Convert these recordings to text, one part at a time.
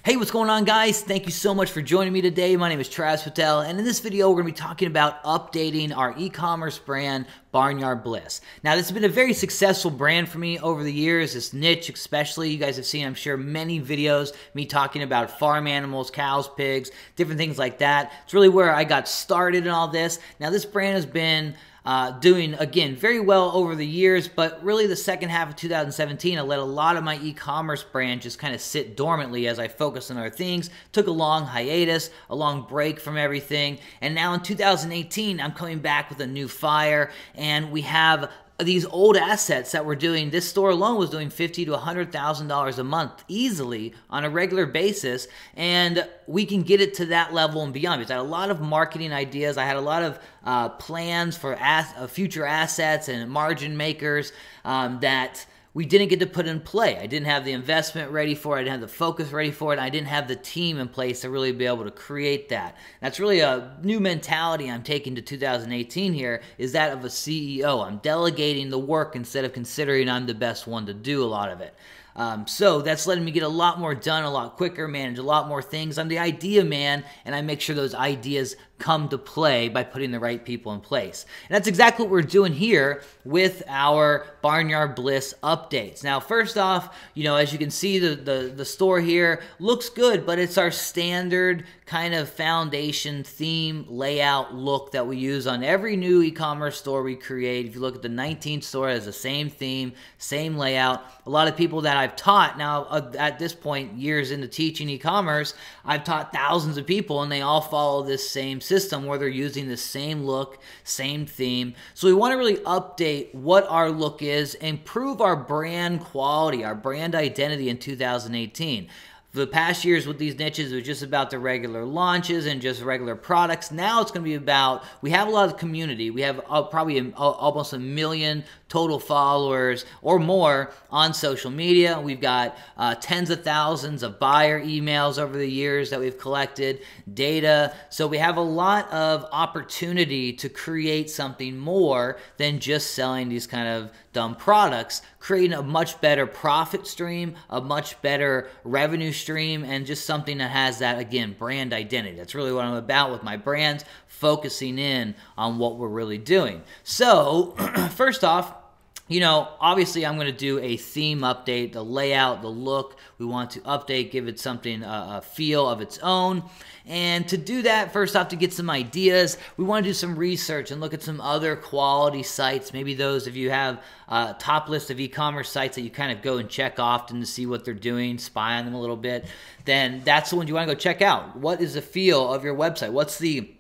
Hey, what's going on, guys? Thank you so much for joining me today. My name is Travis Patel, and in this video, we're going to be talking about updating our e-commerce brand, Barnyard Bliss. Now, this has been a very successful brand for me over the years, this niche especially. You guys have seen, I'm sure, many videos, me talking about farm animals, cows, pigs, different things like that. It's really where I got started in all this. Now, this brand has been doing, again, very well over the years, but really the second half of 2017, I let a lot of my e-commerce brand just kind of sit dormantly as I focused on other things, took a long hiatus, a long break from everything, and now in 2018, I'm coming back with a new fire, and we have these old assets that we're doing. This store alone was doing $50,000 to $100,000 a month easily on a regular basis, and we can get it to that level and beyond. Because I had a lot of marketing ideas. I had a lot of plans for future assets and margin makers that we didn't get to put in play. I didn't have the investment ready for it. I didn't have the focus ready for it. I didn't have the team in place to really be able to create that. That's really a new mentality I'm taking to 2018 here, is that of a CEO. I'm delegating the work instead of considering I'm the best one to do a lot of it. So that's letting me get a lot more done a lot quicker, manage a lot more things. I'm the idea man, and I make sure those ideas come to play by putting the right people in place. And that's exactly what we're doing here with our Barnyard Bliss updates. Now, first off, as you can see, the store here looks good, but it's our standard kind of foundation theme layout look that we use on every new e-commerce store we create. If you look at the 19th store, it has the same theme, same layout. A lot of people that I've taught now, at this point, years into teaching e-commerce, I've taught thousands of people, and they all follow this same system where they're using the same look, same theme. So we want to really update what our look is, improve our brand quality, our brand identity in 2018. For the past years with these niches, it was just about the regular launches and just regular products. Now it's going to be about, we have a lot of community. We have probably almost 1 million total followers or more on social media. We've got tens of thousands of buyer emails over the years that we've collected, data. So we have a lot of opportunity to create something more than just selling these kind of dumb products, creating a much better profit stream, a much better revenue stream, and just something that has that, again, brand identity. That's really what I'm about with my brands, focusing in on what we're really doing. So, first off, obviously I'm going to do a theme update, the layout, the look. We want to update, give it something, a feel of its own. And to do that, first off, to get some ideas, we want to do some research and look at some other quality sites. Maybe those of you have a top list of e-commerce sites that you kind of go and check often to see what they're doing, spy on them a little bit, then that's the one you want to go check out. What is the feel of your website? What's the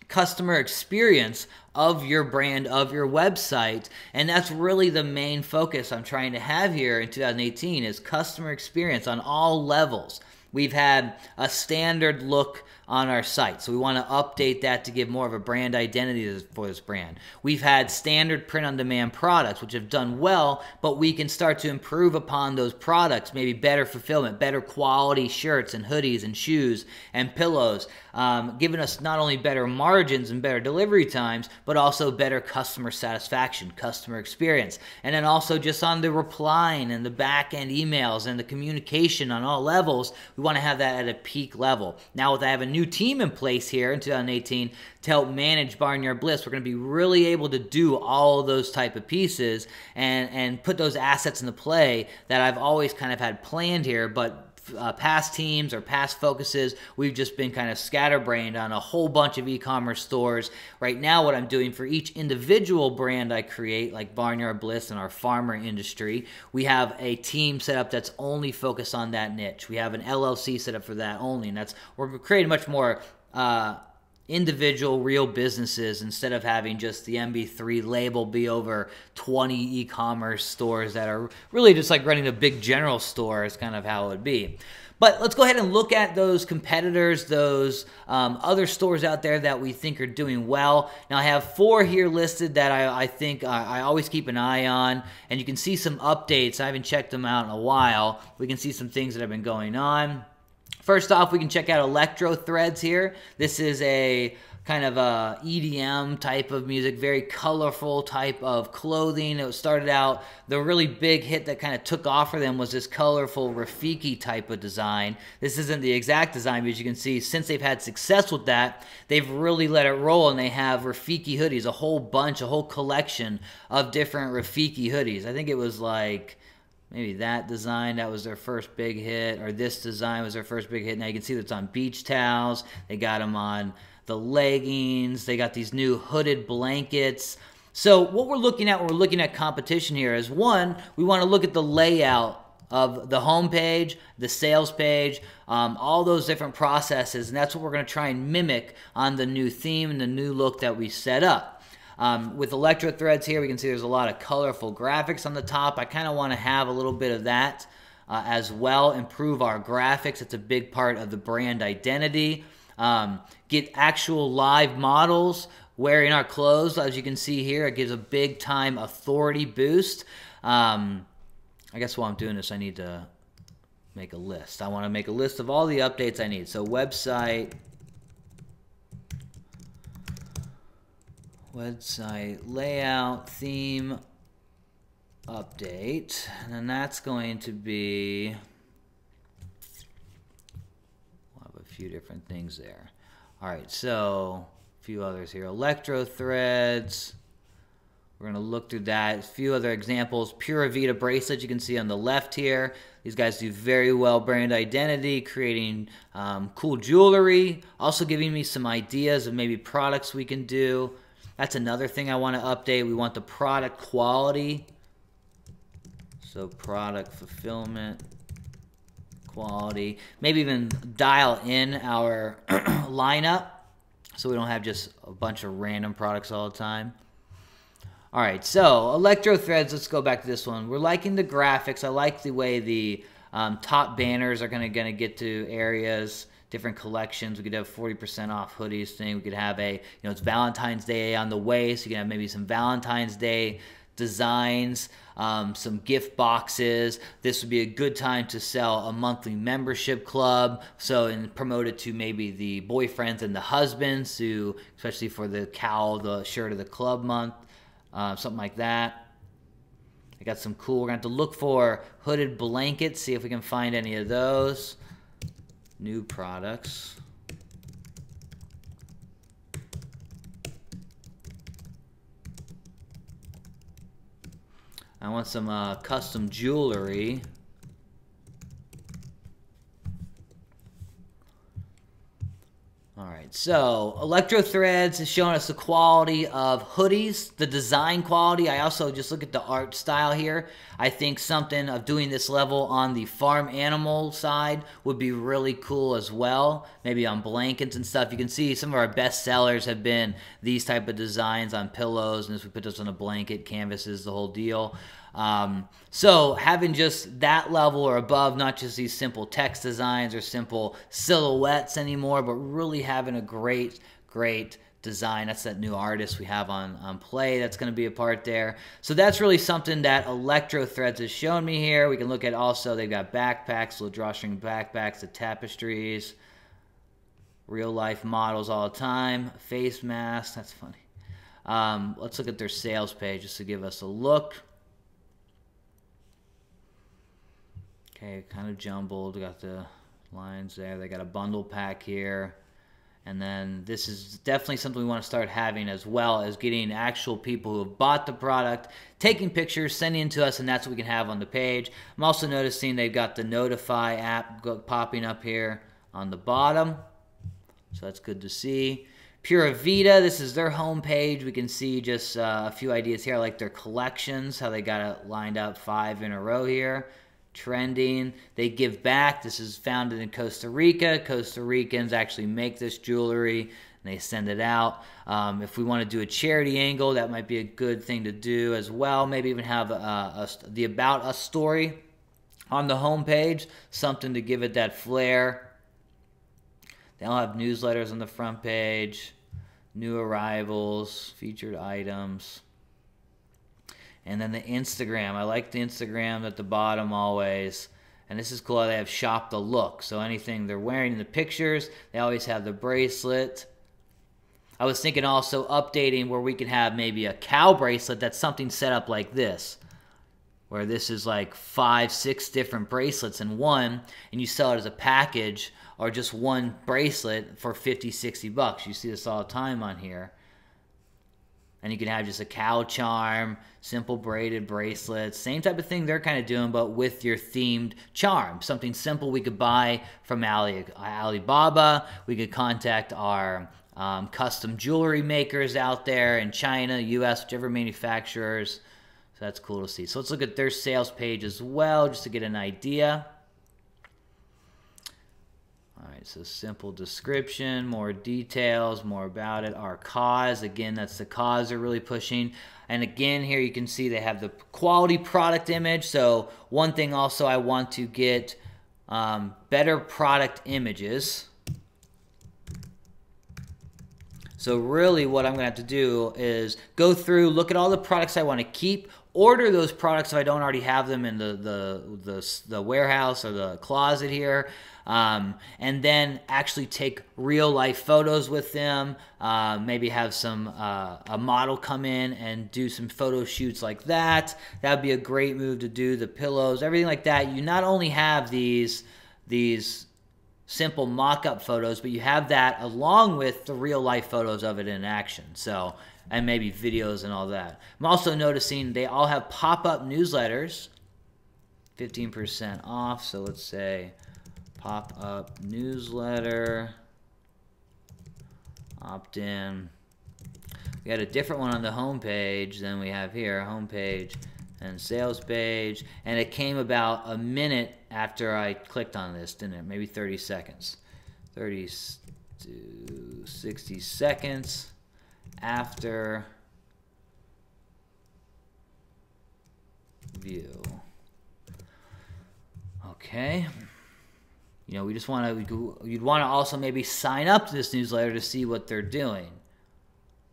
customer experience of your brand, of your website? And that's really the main focus I'm trying to have here in 2018, is customer experience on all levels. We've had a standard look on our site, so we want to update that to give more of a brand identity for this brand. We've had standard print-on-demand products, which have done well, but we can start to improve upon those products, maybe better fulfillment, better quality shirts and hoodies and shoes and pillows, giving us not only better margins and better delivery times, but also better customer satisfaction, customer experience. And then also just on the replying and the back-end emails and the communication on all levels, we want to have that at a peak level. Now, with I have a new team in place here in 2018 to help manage Barnyard Bliss, we're going to be really able to do all of those type of pieces and put those assets into play that I've always kind of had planned here, but past teams or past focuses, we've just been kind of scatterbrained on a whole bunch of e-commerce stores. Right now, what I'm doing for each individual brand I create, like Barnyard Bliss and our farmer industry, we have a team set up that's only focused on that niche. We have an LLC set up for that only, and we're creating much more individual real businesses instead of having just the MB3 label be over 20 e-commerce stores that are really just like running a big general store is kind of how it would be. But let's go ahead and look at those competitors, those other stores out there that we think are doing well. Now, I have 4 here listed that I think I always keep an eye on, and you can see some updates. I haven't checked them out in a while. We can see some things that have been going on. First off, we can check out Electro Threads here. This is a kind of a EDM type of music, very colorful type of clothing. It started out, the really big hit that kind of took off for them was this colorful Rafiki type of design. This isn't the exact design, but as you can see, since they've had success with that, they've really let it roll, and they have Rafiki hoodies, a whole bunch, a whole collection of different Rafiki hoodies. I think it was like maybe that design, that was their first big hit, or this design was their first big hit. Now you can see that it's on beach towels. They got them on the leggings. They got these new hooded blankets. So what we're looking at when we're looking at competition here is, one, we want to look at the layout of the home page, the sales page, all those different processes, and that's what we're going to try and mimic on the new theme and the new look that we set up. With Electro Threads here, we can see there's a lot of colorful graphics on the top. I kind of want to have a little bit of that as well, improve our graphics. It's a big part of the brand identity. Get actual live models wearing our clothes. As you can see here, it gives a big time authority boost. I guess while I'm doing this, I need to make a list. I want to make a list of all the updates I need. So website layout, theme, update, and then that's going to be, we'll have a few different things there. All right, so a few others here. Electro Threads. We're going to look through that. A few other examples. Pura Vida bracelet, you can see on the left here. These guys do very well brand identity, creating cool jewelry, also giving me some ideas of maybe products we can do. That's another thing I want to update. We want the product quality. So product fulfillment, quality. Maybe even dial in our lineup so we don't have just a bunch of random products all the time. All right, so Electro Threads, let's go back to this one. We're liking the graphics. I like the way the top banners are gonna get to areas, different collections. We could have 40% off hoodies thing. We could have a, it's Valentine's Day on the way, so you can have maybe some Valentine's Day designs, some gift boxes. This would be a good time to sell a monthly membership club, so and promote it to maybe the boyfriends and the husbands, who, especially for the cowl, the shirt of the club month, something like that. I got some cool, we're going to have to look for hooded blankets, see if we can find any of those. New products. I want some custom jewelry. All right, so Electro Threads is showing us the quality of hoodies, the design quality. I also just look at the art style here. I think something of doing this level on the farm animal side would be really cool as well. Maybe on blankets and stuff. You can see some of our best sellers have been these type of designs on pillows, and as we put this on a blanket, canvases, the whole deal. So having just that level or above, not just these simple text designs or simple silhouettes anymore, but really having a great design. That's that new artist we have on play that's going to be a part there. So that's really something that Electro Threads has shown me here. We can look at also, they've got backpacks, little drawstring backpacks, the tapestries, real life models all the time, face masks. That's funny. Let's look at their sales page just to give us a look. Okay, kind of jumbled. We got the lines there. They got a bundle pack here. And then this is definitely something we want to start having, as well as getting actual people who have bought the product, taking pictures, sending it to us, and that's what we can have on the page. I'm also noticing they've got the Notify app popping up here on the bottom. So that's good to see. Pura Vida, this is their homepage. We can see just a few ideas here. I like their collections, how they got it lined up 5 in a row here. Trending. They give back. This is founded in Costa Rica. Costa Ricans actually make this jewelry and they send it out. If we want to do a charity angle, that might be a good thing to do as well. Maybe even have the About Us story on the homepage, something to give it that flair. They'll have newsletters on the front page, new arrivals, featured items. And then the Instagram. I like the Instagram at the bottom always. And this is cool. They have shop the look. So anything they're wearing in the pictures, they always have the bracelet. I was thinking also updating where we could have maybe a cow bracelet that's something set up like this, where this is like 5, 6 different bracelets in one, and you sell it as a package or just one bracelet for 50, 60 bucks. You see this all the time on here. And you can have just a cow charm, simple braided bracelets, same type of thing they're kind of doing, but with your themed charm. Something simple we could buy from Alibaba. We could contact our custom jewelry makers out there in China, US, whichever manufacturers. So that's cool to see. So let's look at their sales page as well, just to get an idea. All right, so simple description, more details, more about it. Our cause, again, that's the cause they're really pushing. And again, here you can see they have the quality product image. So one thing also I want to get better product images. So really what I'm going to have to do is go through, look at all the products I want to keep, order those products if I don't already have them in the warehouse or the closet here, and then actually take real life photos with them, maybe have some a model come in and do some photo shoots like that. That would be a great move to do. The pillows, everything like that. You not only have these simple mock-up photos, but you have that along with the real life photos of it in action. So, and maybe videos and all that. I'm also noticing they all have pop-up newsletters, 15% off. So let's say pop-up newsletter, opt-in. We got a different one on the home page than we have here, home page and sales page, and it came about a minute after I clicked on this, didn't it? Maybe 30 seconds. 30 to 60 seconds after view. Okay. You know, we just want to, you'd want to also maybe sign up to this newsletter to see what they're doing.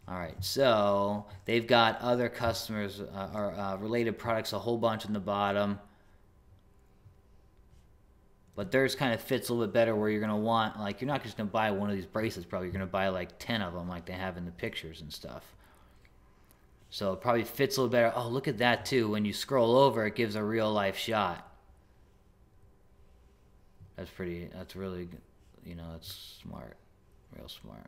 All right, so they've got other customers or related products, a whole bunch in the bottom. But theirs kind of fits a little bit better where you're going to want, like, you're not just going to buy one of these bracelets, probably. You're going to buy like 10 of them like they have in the pictures and stuff. So it probably fits a little better. Oh, look at that too. When you scroll over, it gives a real life shot. That's pretty, that's really, you know, that's smart, real smart.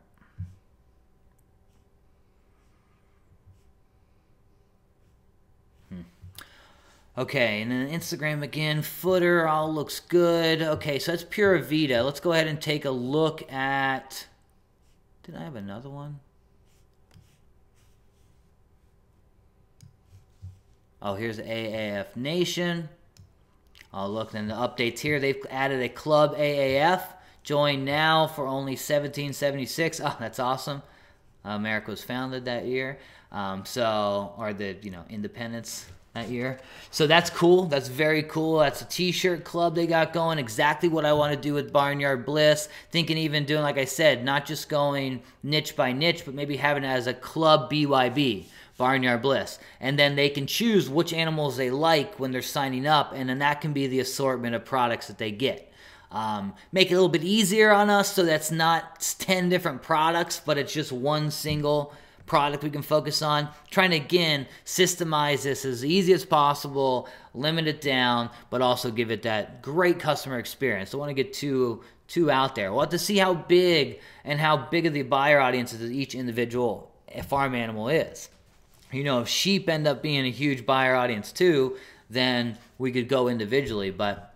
Okay, and then Instagram again, footer, all looks good. Okay, so that's Pura Vida. Let's go ahead and take a look at, did I have another one? Oh, here's AAF Nation. Oh, look, then the updates here. They've added a Club AAF. Join now for only $17.76. Oh, that's awesome. America was founded that year. Or the, you know, independence that year. So that's cool. That's very cool. That's a t-shirt club they got going. Exactly what I want to do with Barnyard Bliss. Thinking even doing, like I said, not just going niche by niche, but maybe having it as a club BYB, Barnyard Bliss. And then they can choose which animals they like when they're signing up, and then that can be the assortment of products that they get. Make it a little bit easier on us so that's not 10 different products, but it's just one single product we can focus on. Trying to, again, systemize this as easy as possible, limit it down, but also give it that great customer experience. Don't want to get too out there. We'll have to see how big of the buyer audience of each individual farm animal is. You know, if sheep end up being a huge buyer audience too, then we could go individually, but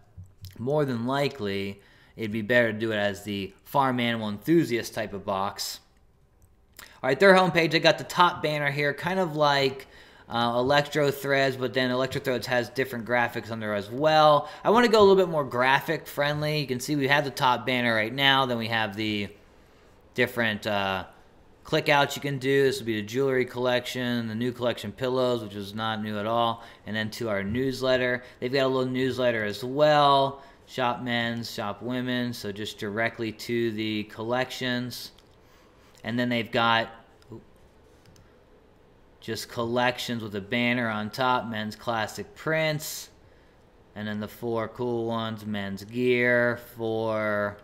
more than likely, it'd be better to do it as the farm animal enthusiast type of box. All right, their homepage, they got the top banner here, kind of like Electro Threads, but then Electro Threads has different graphics on there as well. I want to go a little bit more graphic friendly. You can see we have the top banner right now. Then we have the different click outs you can do. This would be the jewelry collection, the new collection pillows, which is not new at all, and then to our newsletter. They've got a little newsletter as well. Shop men's, shop women's, so just directly to the collections. And then they've got just collections with a banner on top, men's classic prints. And then the 4 cool ones, men's gear, 4.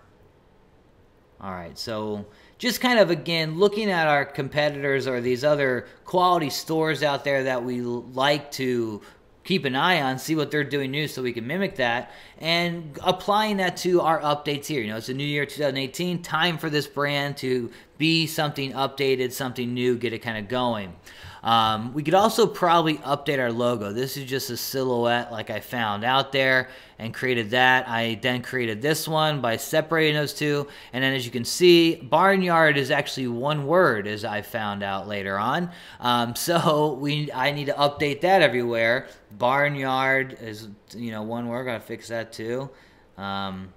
All right, so just kind of, again, looking at our competitors or these other quality stores out there that we like to keep an eye on, see what they're doing new so we can mimic that, and applying that to our updates here. You know, it's a new year, 2018, time for this brand to be something updated, something new, get it kind of going. We could also probably update our logo. This is just a silhouette like I found out there and created that. I then created this one by separating those two. And then as you can see, barnyard is actually one word, as I found out later on. So I need to update that everywhere. Barnyard is, you know, one word. Gotta fix that too. I'm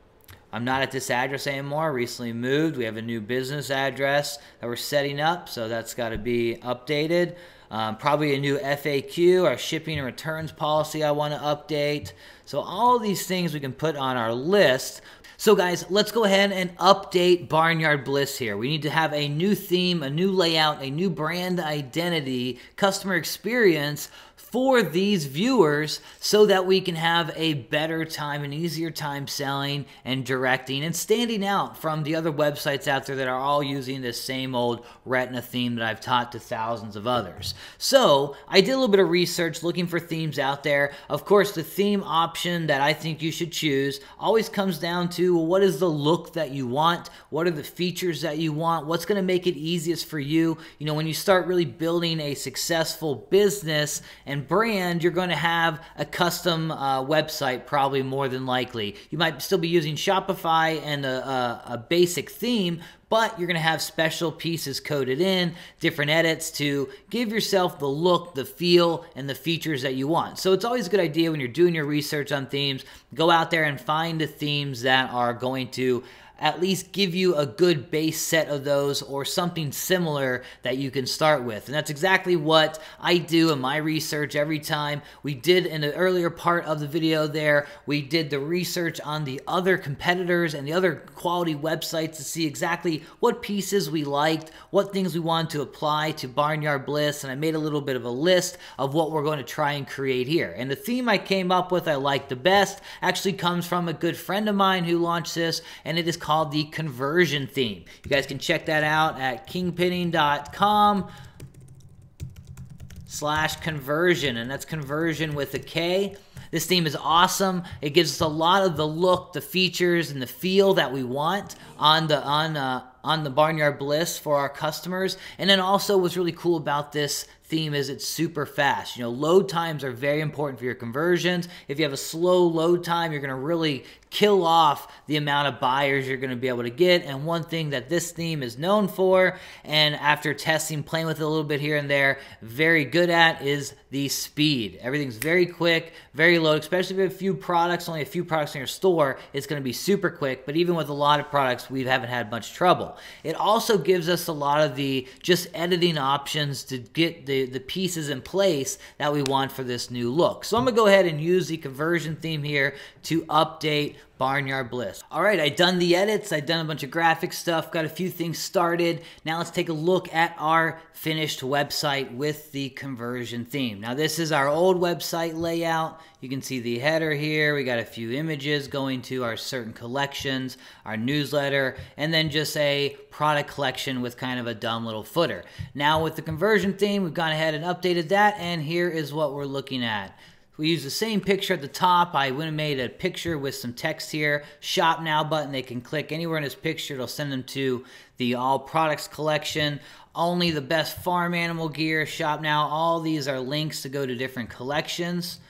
not at this address anymore. Recently moved. We have a new business address that we're setting up, so that's got to be updated. Probably a new FAQ, our shipping and returns policy I want to update. So all these things we can put on our list. So guys, let's go ahead and update Barnyard Bliss here. We need to have a new theme, a new layout, a new brand identity, customer experience for these viewers so that we can have a better time, an easier time selling and directing and standing out from the other websites out there that are all using this same old retina theme that I've taught to thousands of others. So I did a little bit of research looking for themes out there. Of course, the theme option that I think you should choose always comes down to what is the look that you want, what are the features that you want, what's going to make it easiest for you. You know, when you start really building a successful business and brand, you're going to have a custom website probably more than likely. You might still be using Shopify and a basic theme, but you're going to have special pieces coded in, different edits to give yourself the look, the feel, and the features that you want. So it's always a good idea when you're doing your research on themes, go out there and find the themes that are going to at least give you a good base set of those or something similar that you can start with. And that's exactly what I do in my research every time. We did in the earlier part of the video there, we did the research on the other competitors and the other quality websites to see exactly what pieces we liked, what things we wanted to apply to Barnyard Bliss, and I made a little bit of a list of what we're going to try and create here. And the theme I came up with I liked the best actually comes from a good friend of mine who launched this, and it is called the conversion theme. You guys can check that out at kingpinning.com/conversion, and that's conversion with a K. This theme is awesome. It gives us a lot of the look, the features, and the feel that we want on the Barnyard Bliss for our customers. And then also what's really cool about this theme is it's super fast. You know, load times are very important for your conversions. If you have a slow load time, you're going to really kill off the amount of buyers you're going to be able to get. And one thing that this theme is known for, and after testing, playing with it a little bit here and there, very good at, is the speed. Everything's very quick, very low, especially if you have a few products, only a few products in your store, it's going to be super quick. But even with a lot of products, we haven't had much trouble. It also gives us a lot of the just editing options to get the pieces in place that we want for this new look. So I'm going to go ahead and use the conversion theme here to update Barnyard Bliss. All right, I've done the edits, I've done a bunch of graphic stuff, got a few things started. Now let's take a look at our finished website with the conversion theme. Now this is our old website layout. You can see the header here. We got a few images going to our certain collections, our newsletter, and then just a product collection with kind of a dumb little footer. Now with the conversion theme, we've gone ahead and updated that, and here is what we're looking at. We use the same picture at the top. I went and made a picture with some text here. Shop Now button. They can click anywhere in this picture. It'll send them to the All Products collection. Only the best farm animal gear. Shop Now. All these are links to go to different collections.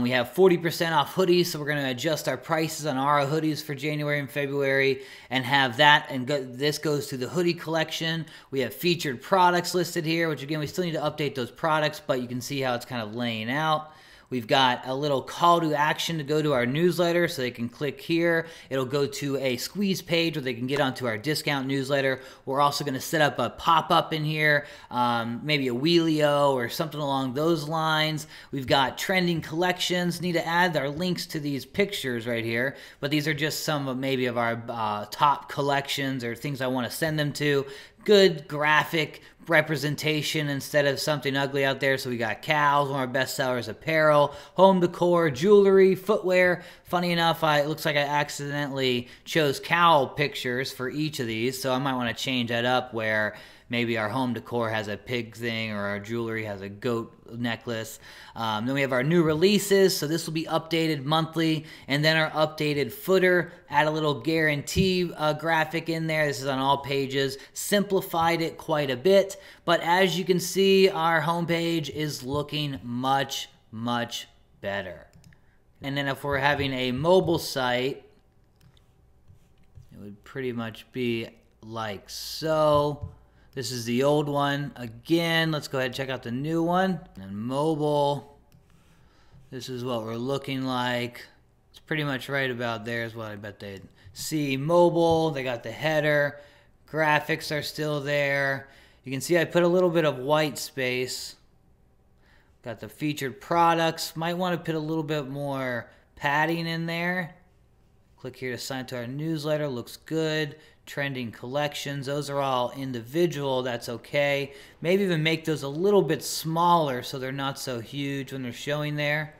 We have 40% off hoodies, so we're going to adjust our prices on our hoodies for January and February and have that, and this goes to the hoodie collection. We have featured products listed here, which again, we still need to update those products, but you can see how it's kind of laying out. We've got a little call to action to go to our newsletter, so they can click here. It'll go to a squeeze page where they can get onto our discount newsletter. We're also going to set up a pop-up in here, maybe a Wheelio or something along those lines. We've got trending collections. Need to add our links to these pictures right here, but these are just some of maybe of our top collections or things I want to send them to. good graphic representation instead of something ugly out there. So we got cows, one of our best sellers, apparel, home decor, jewelry, footwear. Funny enough, it looks like I accidentally chose cow pictures for each of these, so I might want to change that up where maybe our home decor has a pig thing or our jewelry has a goat necklace. Then we have our new releases, so this will be updated monthly, and then our updated footer, add a little guarantee graphic in there. This is on all pages, simplified it quite a bit, but as you can see, our homepage is looking much, much better. And then if we're having a mobile site, it would pretty much be like so. This is the old one. Again, let's go ahead and check out the new one. And mobile, this is what we're looking like. It's pretty much right about there is what I bet they'd see. Mobile, they got the header. Graphics are still there. You can see I put a little bit of white space. Got the featured products. Might want to put a little bit more padding in there. Click here to sign to our newsletter. Looks good. Trending collections. Those are all individual. That's okay. Maybe even make those a little bit smaller so they're not so huge when they're showing there.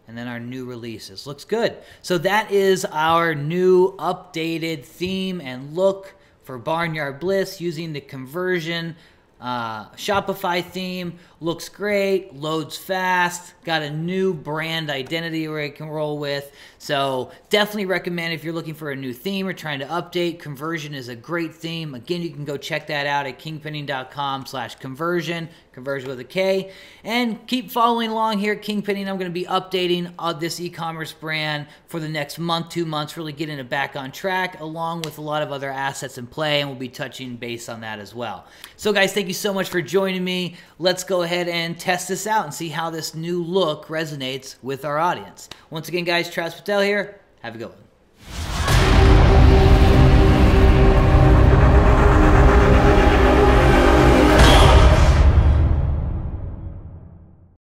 And then our new releases. Looks good. So that is our new updated theme and look for Barnyard Bliss using the conversion Shopify theme. Looks great, loads fast, got a new brand identity where it can roll with. So definitely recommend if you're looking for a new theme or trying to update. Conversion is a great theme. Again, you can go check that out at kingpinning.com/conversion, conversion with a K. And keep following along here at Kingpinning. I'm going to be updating this e-commerce brand for the next month, 2 months, really getting it back on track, along with a lot of other assets in play, and we'll be touching base on that as well. So guys, thank you so much for joining me. Let's go ahead and test this out and see how this new look resonates with our audience. Once again, guys, Travis Patel here. Have a good one.